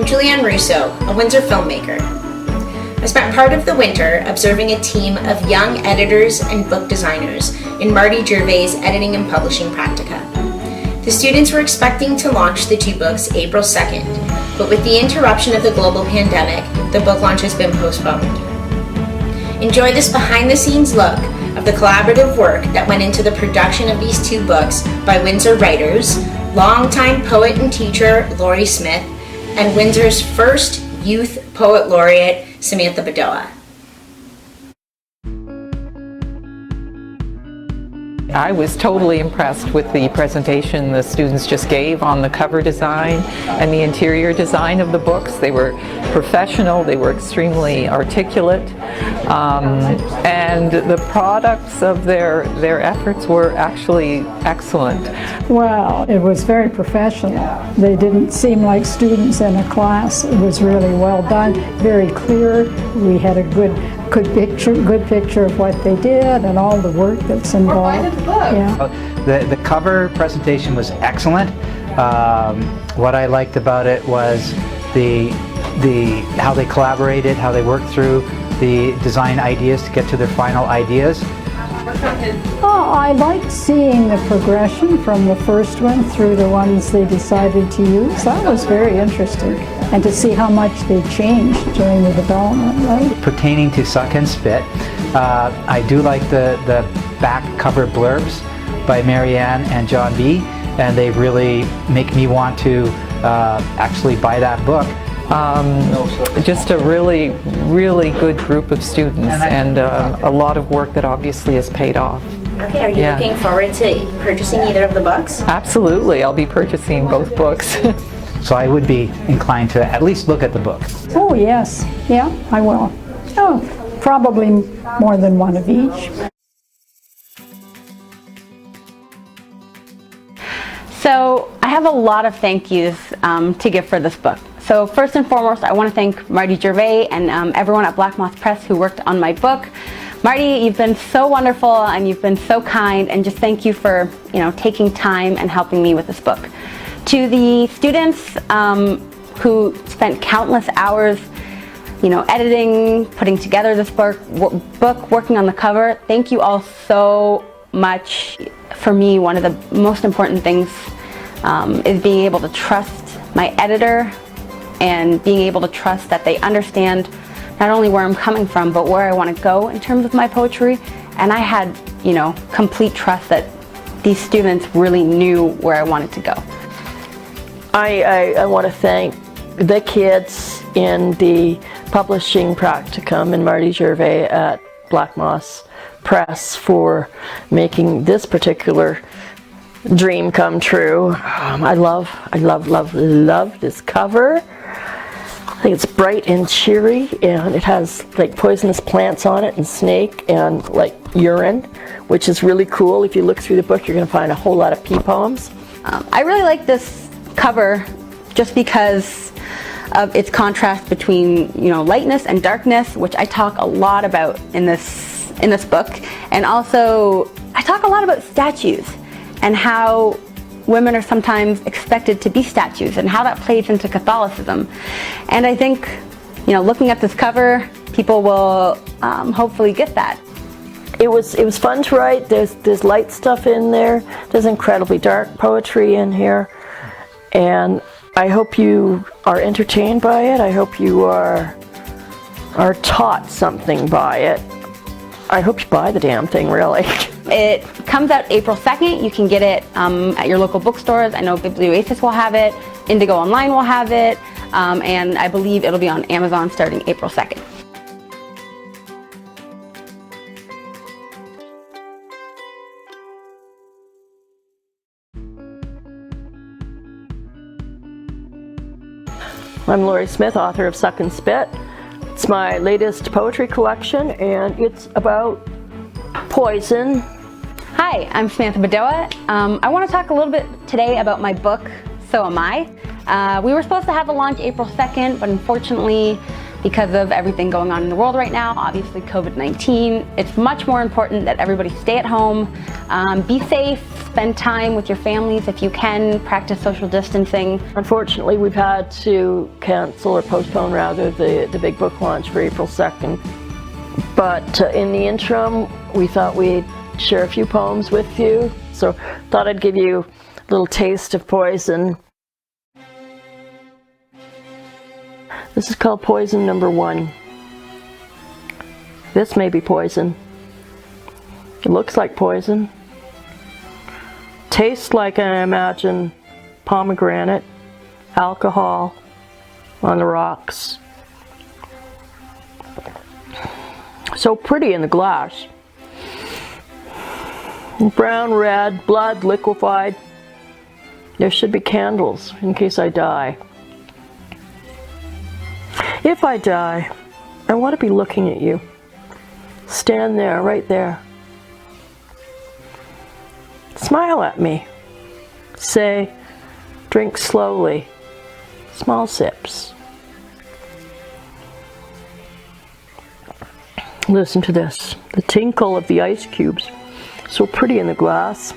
I'm Julianne Russo, a Windsor filmmaker. I spent part of the winter observing a team of young editors and book designers in Marty Gervais' editing and publishing practica. The students were expecting to launch the two books April 2nd, but with the interruption of the global pandemic, the book launch has been postponed. Enjoy this behind-the-scenes look of the collaborative work that went into the production of these two books by Windsor writers, longtime poet and teacher Laurie Smith, and Windsor's first Youth Poet Laureate, Samantha Badaoa. I was totally impressed with the presentation the students just gave on the cover design and the interior design of the books. They were professional, they were extremely articulate, and the products of their efforts were actually excellent. Well, it was very professional. They didn't seem like students in a class. It was really well done, very clear. We had a good picture of what they did and all the work that's involved. Yeah. The cover presentation was excellent. What I liked about it was how they collaborated, how they worked through the design ideas to get to their final ideas. Oh, I liked seeing the progression from the first one through the ones they decided to use. That was very interesting. And to see how much they changed during the development, right? Pertaining to Suck and Spit, I do like the back cover blurbs by Marianne and John B. And they really make me want to actually buy that book. Just a really, really good group of students and a lot of work that obviously has paid off. Okay, are you looking forward to purchasing either of the books? Absolutely, I'll be purchasing both books. So I would be inclined to at least look at the book. Oh yes, yeah, I will. Oh, probably more than one of each. So I have a lot of thank yous to give for this book. So first and foremost, I want to thank Marty Gervais and everyone at Black Moth Press who worked on my book. Marty, you've been so wonderful and you've been so kind, and just thank you for taking time and helping me with this book. To the students who spent countless hours editing, putting together this book, working on the cover, thank you all so much. For me, one of the most important things is being able to trust my editor and being able to trust that they understand not only where I'm coming from, but where I want to go in terms of my poetry. And I had, complete trust that these students really knew where I wanted to go. I want to thank the kids in the publishing practicum and Marty Gervais at Black Moth Press for making this particular dream come true. I love this cover. I think it's bright and cheery, and it has like poisonous plants on it and snake and like urine, which is really cool. If you look through the book, you're going to find a whole lot of pea poems. I really like this cover just because of its contrast between lightness and darkness, which I talk a lot about in this book. And also I talk a lot about statues and how women are sometimes expected to be statues and how that plays into Catholicism. And I think looking at this cover, people will hopefully get that. It was fun to write. There's light stuff in there. There's incredibly dark poetry in here, and I hope you are entertained by it. I hope you are taught something by it. I hope you buy the damn thing, really. It comes out April 2nd. You can get it at your local bookstores. I know Biblioasis will have it, Indigo Online will have it, and I believe it'll be on Amazon starting April 2nd. I'm Laurie Smith, author of Suck and Spit. It's my latest poetry collection, and it's about poison. Hi, I'm Samantha Badaoa. I want to talk a little bit today about my book, So Am I. We were supposed to have a launch April 2nd, but unfortunately, because of everything going on in the world right now, obviously COVID-19, it's much more important that everybody stay at home, be safe, spend time with your families if you can, practice social distancing. Unfortunately, we've had to cancel or postpone rather the big book launch for April 2nd. But in the interim, we thought we'd share a few poems with you. So thought I'd give you a little taste of Poison. This is called Poison Number 1. This may be poison. It looks like poison. Tastes like, I imagine, pomegranate, alcohol on the rocks. So pretty in the glass. Brown, red, blood liquefied. There should be candles in case I die. If I die, I want to be looking at you. Stand there, right there. Smile at me. Say, drink slowly, small sips. Listen to this, the tinkle of the ice cubes, so pretty in the glass.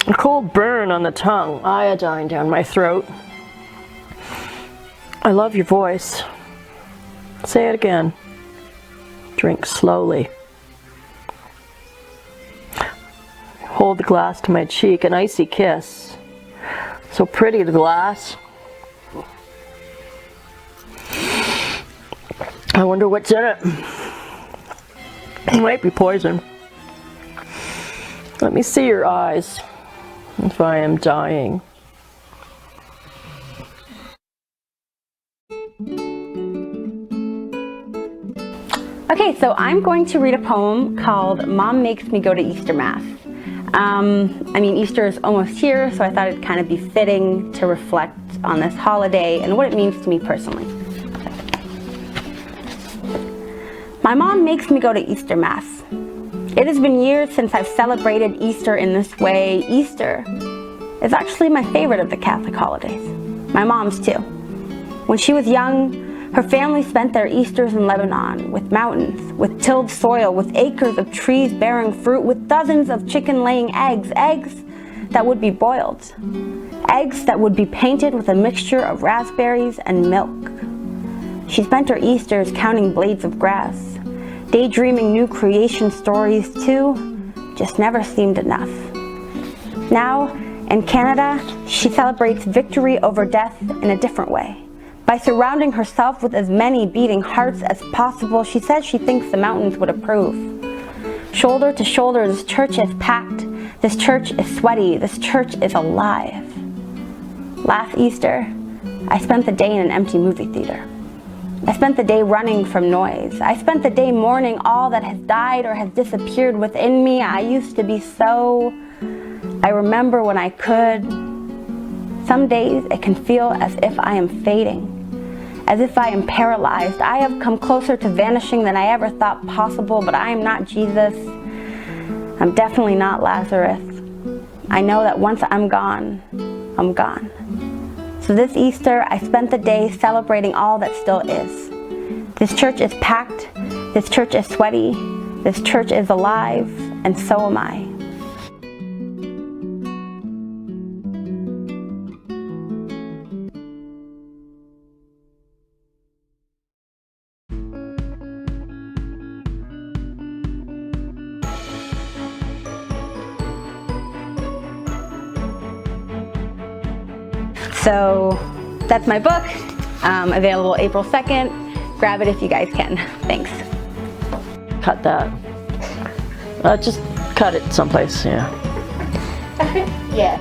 A cold burn on the tongue, iodine down my throat. I love your voice. Say it again. Drink slowly. Hold the glass to my cheek, an icy kiss. So pretty, the glass. I wonder what's in it. It might be poison. Let me see your eyes if I am dying. Okay, so I'm going to read a poem called Mom Makes Me Go to Easter Mass. I mean, Easter is almost here, so I thought it'd kind of be fitting to reflect on this holiday and what it means to me personally. My mom makes me go to Easter Mass. It has been years since I've celebrated Easter in this way. Easter is actually my favorite of the Catholic holidays. My mom's too. When she was young, her family spent their Easters in Lebanon, with mountains, with tilled soil, with acres of trees bearing fruit, with dozens of chicken-laying eggs, eggs that would be boiled, eggs that would be painted with a mixture of raspberries and milk. She spent her Easters counting blades of grass, daydreaming new creation stories too, just never seemed enough. Now, in Canada, she celebrates victory over death in a different way. By surrounding herself with as many beating hearts as possible, she says she thinks the mountains would approve. Shoulder to shoulder, this church is packed. This church is sweaty. This church is alive. Last Easter, I spent the day in an empty movie theater. I spent the day running from noise. I spent the day mourning all that has died or has disappeared within me. I used to be so... I remember when I could. Some days it can feel as if I am fading, as if I am paralyzed. I have come closer to vanishing than I ever thought possible, but I am not Jesus. I'm definitely not Lazarus. I know that once I'm gone, I'm gone. So this Easter, I spent the day celebrating all that still is. This church is packed, this church is sweaty, this church is alive, and so am I. So that's my book, available April 2nd. Grab it if you guys can. Thanks. Cut that. Just cut it someplace, yeah. Yeah.